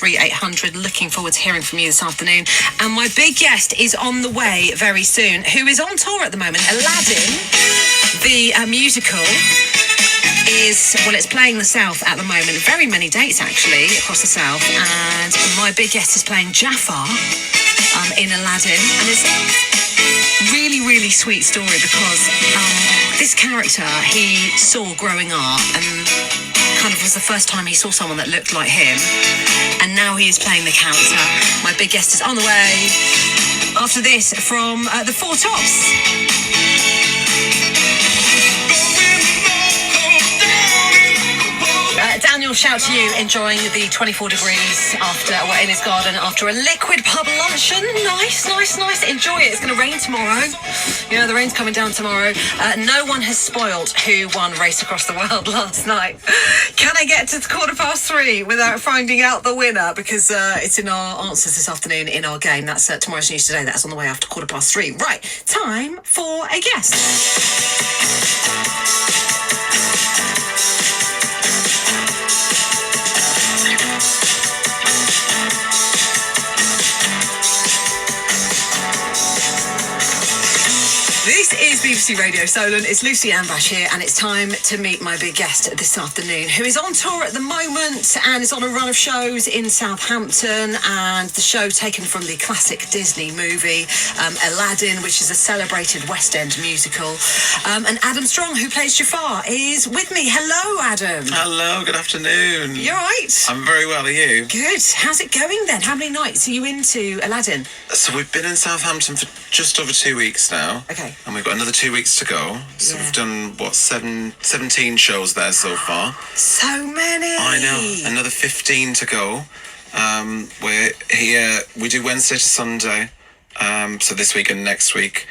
083 800. Looking forward to hearing from you this afternoon. And my big guest is on the way very soon, who is on tour at the moment. Aladdin, the musical, it's playing the South at the moment. Very many dates, actually, across the South. And my big guest is playing Jafar in Aladdin. And it's a really, really sweet story because this character he saw growing up and kind of was the first time he saw someone that looked like him. And now he is playing the character. My big guest is on the way after this from the Four Tops. Daniel, shout to you, enjoying the 24 degrees in his garden after a liquid pub luncheon. Nice. Enjoy it. It's going to rain tomorrow. You know, the rain's coming down tomorrow. No one has spoiled who won Race Across the World last night. Can I get to 3:15 without finding out the winner? Because it's in our answers this afternoon in our game. That's tomorrow's news today. That's on the way after 3:15. Right, time for a guess. This is BBC Radio Solent. It's Lucy Ambash here, and it's time to meet my big guest this afternoon, who is on tour at the moment and is on a run of shows in Southampton, and the show taken from the classic Disney movie Aladdin, which is a celebrated West End musical. And Adam Strong, who plays Jafar, is with me. Hello, Adam. Hello, good afternoon. You all right? I'm very well, are you? Good. How's it going then? How many nights are you into Aladdin? So we've been in Southampton for just over 2 weeks now. Okay. And we've got another 2 weeks to go. So we've done, 17 shows there so far. So many! I know. Another 15 to go. We're here, we do Wednesday to Sunday. So this week and next week,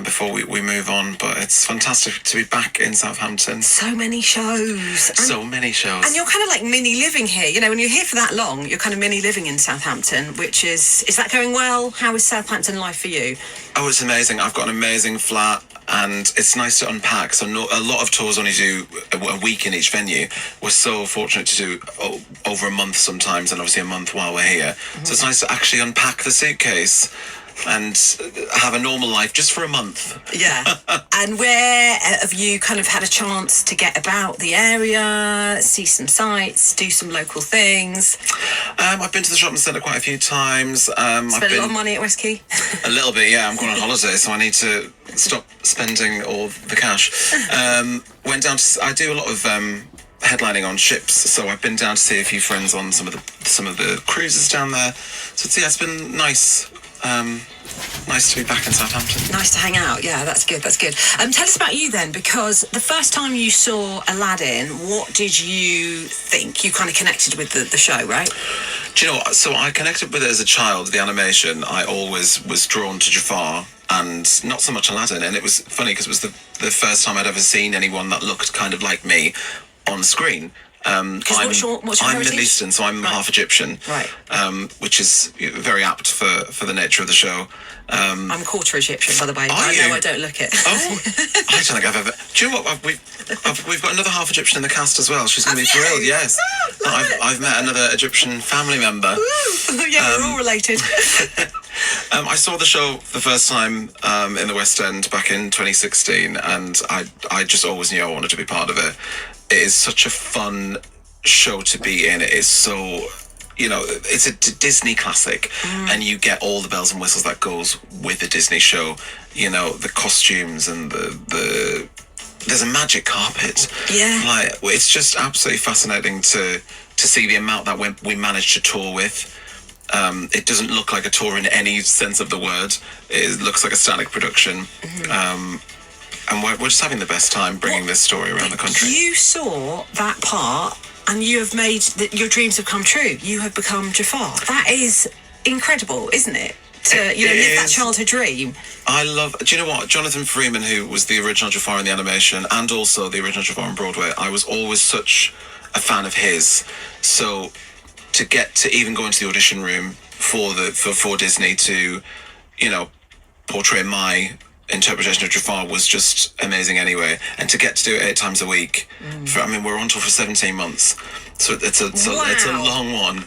before we move on. But it's fantastic to be back in Southampton. So many shows. And you're kind of like mini living here. You know, when you're here for that long, you're kind of mini living in Southampton, which is that going well? How is Southampton life for you? Oh, it's amazing. I've got an amazing flat. And it's nice to unpack. So a lot of tours only do a week in each venue. We're so fortunate to do over a month sometimes, and obviously a month while we're here. Mm-hmm. So it's nice to actually unpack the suitcase and have a normal life just for a month. Yeah. And where have you kind of had a chance to get about the area, see some sights, do some local things? I've been to the shopping centre quite a few times. Spent a lot of money at West Quay? A little bit, yeah. I'm going on holiday, so I need to stop spending all the cash. Went down to... I do a lot of... headlining on ships, so I've been down to see a few friends on some of the cruises down there. So it's been nice. Nice to be back in Southampton. Nice to hang out. Yeah, that's good. Tell us about you then, because the first time you saw Aladdin, what did you think? You kind of connected with the show, right? Do you know what? So I connected with it as a child, the animation. I always was drawn to Jafar and not so much Aladdin. And it was funny because it was the first time I'd ever seen anyone that looked kind of like me on screen. What's your I'm heritage? Middle Eastern, so I'm half Egyptian, right? Which is very apt for the nature of the show. I'm a quarter Egyptian, by the way. I know I don't look it. Oh, I don't think I've ever. Do you know what? We've got another half Egyptian in the cast as well. She's going to be thrilled. Yes, I've met another Egyptian family member. Ooh, yeah, we're all related. I saw the show the first time in the West End back in 2016, and I just always knew I wanted to be part of it. It is such a fun show to be in. It is so, it's a Disney classic, and you get all the bells and whistles that goes with a Disney show. The costumes and there's a magic carpet. Yeah. It's just absolutely fascinating to see the amount that we managed to tour with. It doesn't look like a tour in any sense of the word. It looks like a static production. Mm-hmm. And we're just having the best time bringing this story around the country. You saw that part, and you have made your dreams have come true. You have become Jafar. That is incredible, isn't it? To live that childhood dream. Do you know what? Jonathan Freeman, who was the original Jafar in the animation, and also the original Jafar on Broadway, I was always such a fan of his. So to get to even go into the audition room for Disney to, portray my interpretation of Jafar was just amazing anyway. And to get to do it 8 times a week, we're on tour for 17 months. So it's a long one.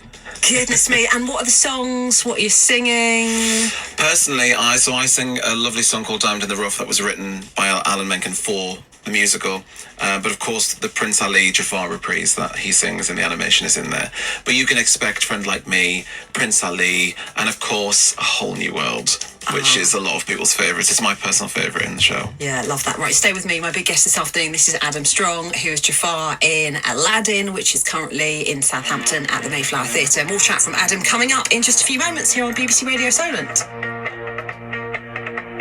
Goodness me. And what are the songs? What are you singing? Personally, I sing a lovely song called Diamond in the Rough that was written by Alan Menken for the musical. But of course, the Prince Ali Jafar reprise that he sings in the animation is in there. But you can expect Friend Like Me, Prince Ali, and of course, A Whole New World, which is a lot of people's favourites. It's my personal favourite in the show. Yeah, love that. Right, stay with me. My big guest this afternoon, this is Adam Strong, who is Jafar in Aladdin, which is currently in Southampton at the Mayflower Theatre. More chat from Adam coming up in just a few moments here on BBC Radio Solent.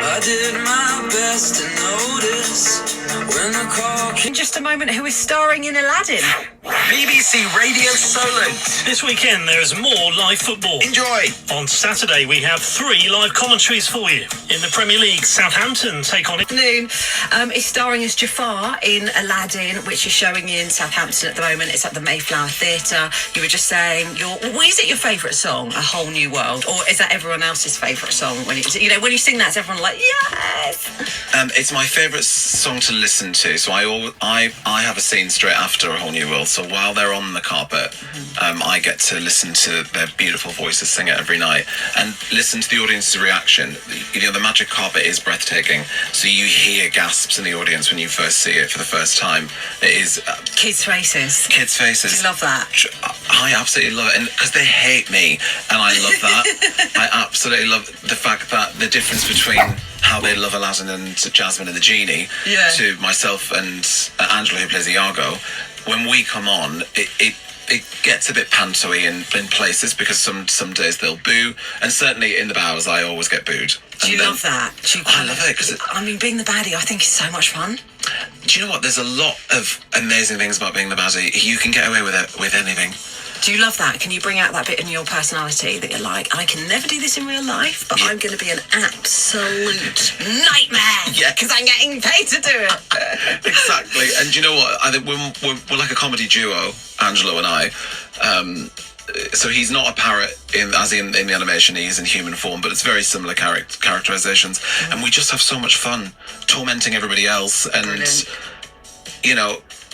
I did my best to notice when the call. In just a moment, who is starring in Aladdin? BBC Radio Solent. This weekend there is more live football. Enjoy. On Saturday we have 3 live commentaries for you. In the Premier League, Southampton take on it. Afternoon is starring as Jafar in Aladdin, which is showing in Southampton at the moment. It's at the Mayflower Theatre. You were just saying, is it your favourite song, A Whole New World, or is that everyone else's favourite song? When you sing that, is everyone like, yes? It's my favourite song to listen to. So I have a scene straight after A Whole New World. So while they're on the carpet, I get to listen to their beautiful voices sing it every night and listen to the audience's reaction. The magic carpet is breathtaking. So you hear gasps in the audience when you first see it for the first time. It is Kids' faces. Kids' faces. Do you love that? I absolutely love it, and because they hate me, and I love that. I absolutely love the fact that the difference between how they love Aladdin and Jasmine and the Genie to myself and Angela, who plays Iago. When we come on, it gets a bit panto-y in places because some days they'll boo, and certainly in the bows I always get booed. Do you love that? I love it because being the baddie I think is so much fun. Do you know what? There's a lot of amazing things about being the baddie. You can get away with anything. Do you love that? Can you bring out that bit in your personality that you're like, I can never do this in real life, but I'm going to be an absolute nightmare? Yeah. Because I'm getting paid to do it. Exactly. And do you know what? I think we're like a comedy duo, Angelo and I. So he's not a parrot in the animation. He's in human form, but it's very similar characterizations. And we just have so much fun tormenting everybody else. And, Brilliant.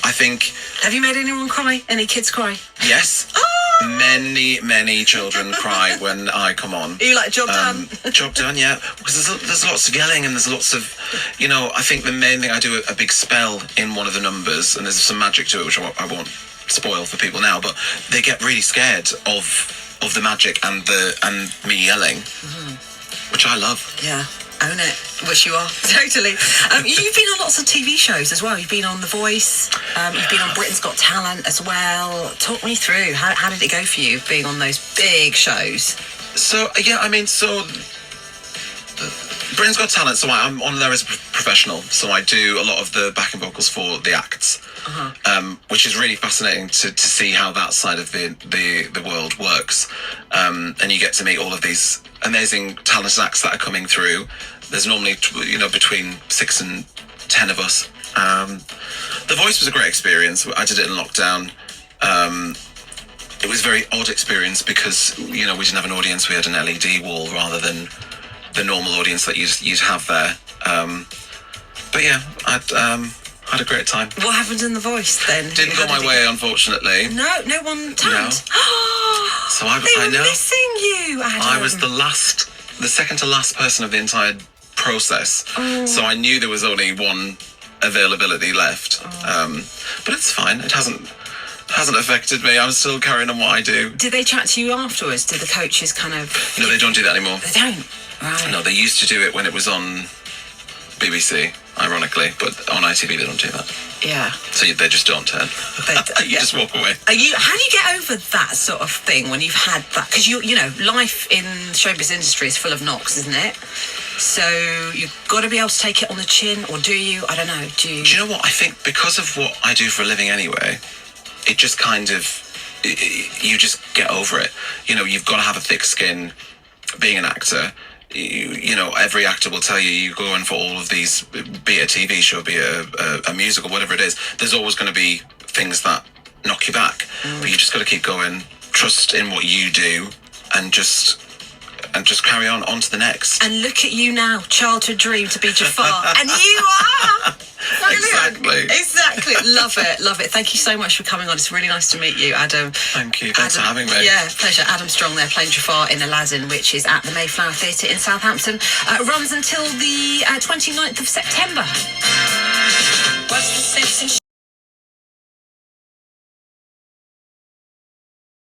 I think... Have you made anyone cry? Any kids cry? Yes. Many children cry when I come on. Are you like, job done? Job done, yeah. Because there's lots of yelling and there's lots of, I think the main thing, I do a big spell in one of the numbers and there's some magic to it, which I won't spoil for people now, but they get really scared of the magic and me yelling, which I love. Yeah. Own it, which you are, totally. You've been on lots of TV shows as well. You've been on The Voice, you've been on Britain's Got Talent as well. Talk me through, how did it go for you, being on those big shows? So, Britain's Got Talent, so I'm on there as a professional, so I do a lot of the backing vocals for the acts, which is really fascinating to see how that side of the world works, and you get to meet all of these amazing talented acts that are coming through. There's normally between 6 and 10 of us. The Voice was a great experience. I did it in lockdown. It was a very odd experience because we didn't have an audience. We had an LED wall rather than the normal audience that you'd have there. But yeah, I had a great time. What happened in The Voice then? Didn't go my way, unfortunately. No one turned. So they were missing you, Adam. I was the second to last person of the entire process. So I knew there was only one availability left. But it's fine. It hasn't affected me. I'm still carrying on what I do. Did they chat to you afterwards? Did the coaches kind of... No, they don't do that anymore. They don't? Right. No, they used to do it when it was on BBC, ironically, but on ITV they don't do that. Yeah. So they just don't turn. You just walk away. How do you get over that sort of thing when you've had that? Because life in the showbiz industry is full of knocks, isn't it? So you've got to be able to take it on the chin, or do you? I don't know. Do you know what? I think because of what I do for a living anyway, it just kind of, you just get over it. You've got to have a thick skin being an actor. Every actor will tell you go in for all of these, be it a TV show, be it a musical, whatever it is, there's always going to be things that knock you back. But you just got to keep going, trust in what you do, and just carry on to the next. And look at you now, childhood dream to be Jafar. And you are! Exactly. Love it. Thank you so much for coming on. It's really nice to meet you, Adam. Thank you. Thanks for having me. Yeah, pleasure. Adam Strong there playing Jafar in Aladdin, which is at the Mayflower Theatre in Southampton. Runs until the 29th of September.